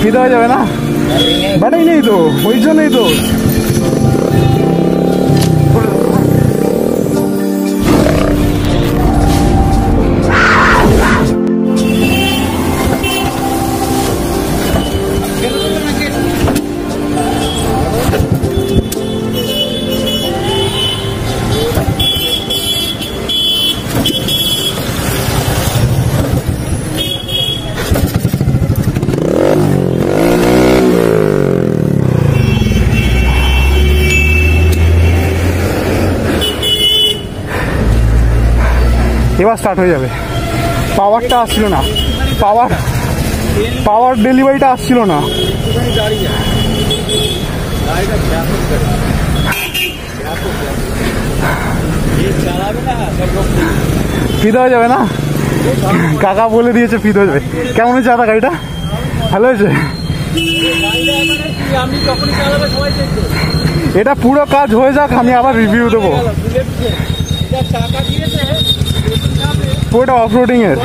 ফিদা হয়ে যাবে না, ব্যাটাই নেই তো, ওই জন্যই তো। এবার স্টার্ট হয়ে যাবে। পাওয়ারটা আসছিল না, পাওয়ার ডেলিভারিটা আসছিল না। ফিদা হয়ে যাবে না, কাকা বলে দিয়েছে ফিদা হয়ে যাবে। কেমন হয়েছে দাদা গাড়িটা? ভালো হয়েছে। এটা পুরো কাজ হয়ে যাক, আমি আবার রিভিউ দেবো। পুরোটা অফ রোডিং এর।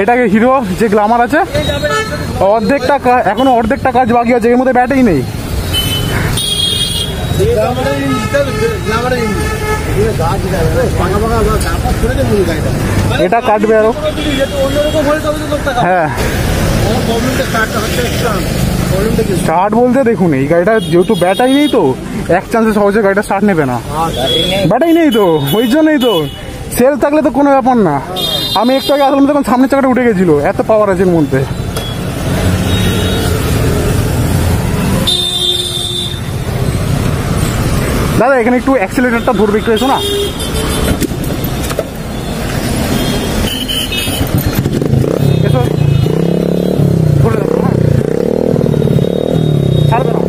এটাকে হিরো যে গ্ল্যামার আছে অর্ধেকটা এখনো অর্ধেকটা কাজ বাকি আছে, এর মধ্যে ব্যাটারি নেই। এটা কাটবে আরো। হ্যাঁ স্টার্ট বলতে দেখুন, এই গাড়িটা যেহেতু ব্যাটারি নেই তো এক চান্সে সহজে গাড়িটা স্টার্ট নেবে না। ব্যাটারি নেই তো, ওই জন্যই তো। সেল থাকলে তো কোনো ব্যাপার না। আমি একটু আগে আসলাম তখন সামনের চাকাটা উঠে গেছিল, এত পাওয়ার আছে এর মধ্যে। দাদা এখানে একটু অ্যাক্সিলারেটরটা ধরবে, একটু এসো না। এসো, ধরে রাখো, হ্যাঁ ছাড়বে না।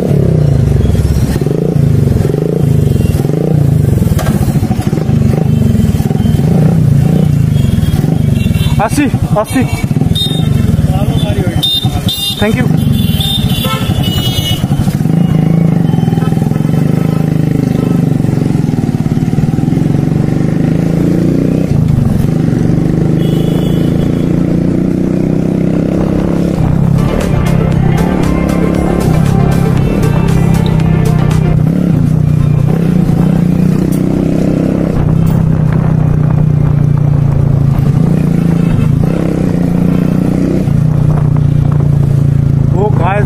আসছি আসছি, থ্যাংক ইউ।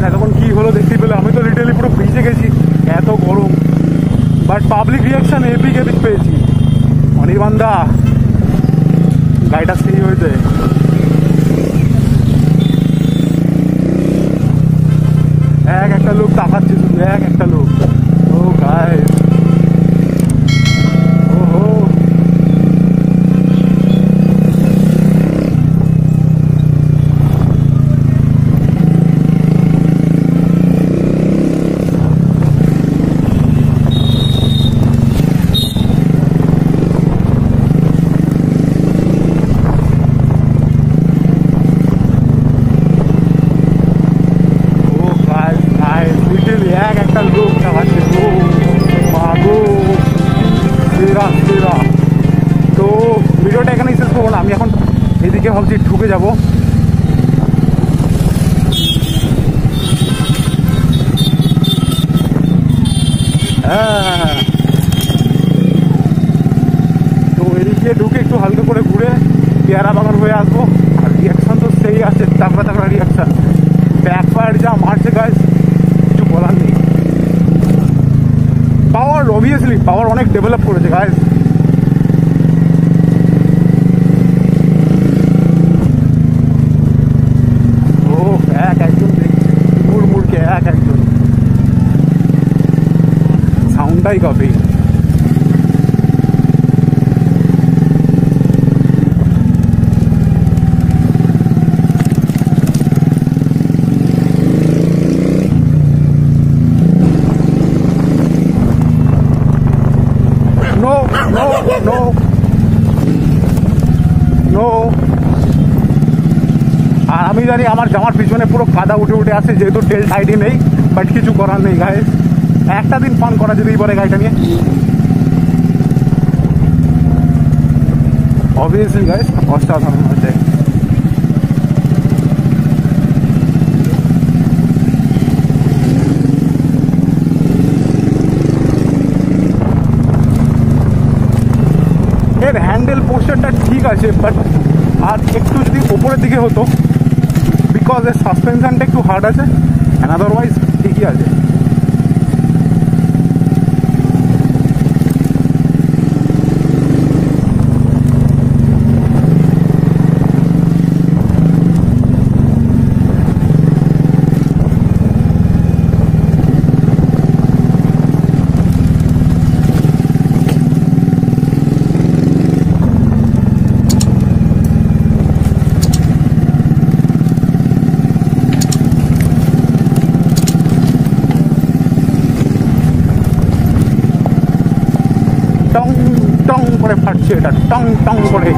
এতক্ষণ কি হলো দেখতে পেলে, আমি তো লিটারালি পুরো ভিজে গেছি, এত গরম। বাট পাবলিক রিয়াকশন এপিক পেয়েছি। অনির্বাণদা গাড়িটা সেই হয়েছে। এক একটা লোক তাকাচ্ছে শুধু, এক একটা লোক। ও গাইস, ওহো এক একটা লোক চালাচ্ছে। ও মাগো, তো ভিডিওটা এখানেই শেষ করবো না, আমি এখন এদিকে ভাবছি ঢুকে যাবো। হ্যাঁ তো এদিকে ঢুকে একটু হালকা করে ঘুরে পেয়ারা বাগান হয়ে আসবো। আর রিয়াকশন তো সেই আছে, তাকড়া তাকড়া রিয়াকশন। ব্যাক ফায়ার যা মারছে গাইস, কিছু বলার নেই। পাওয়ার অবভিয়াসলি পাওয়ার অনেক ডেভেলপ করেছে গাইস। ও এক একজন মুড়মুড়কে এক একজন, সাউন্ডটাই কপি। আর আমি জানি আমার জামার পিছনে পুরো কাদা উঠে উঠে আসে, যেহেতু টেল টাইটই নেই। বাট কিছু করার নেই গাইস, একটা দিন ফান করা যেতেই পারে গাড়িটা নিয়ে। অবভিয়াসলি গাইস অসাধারণ হচ্ছে। আছে, বাট আর একটু যদি ওপরের দিকে হতো, বিকজ এর সাসপেনশনটা একটু হার্ড আছে, অ্যান্ড আদারওয়াইজ ঠিকই আছে। টং টং করে ফাটছে এটা, টং টং করে।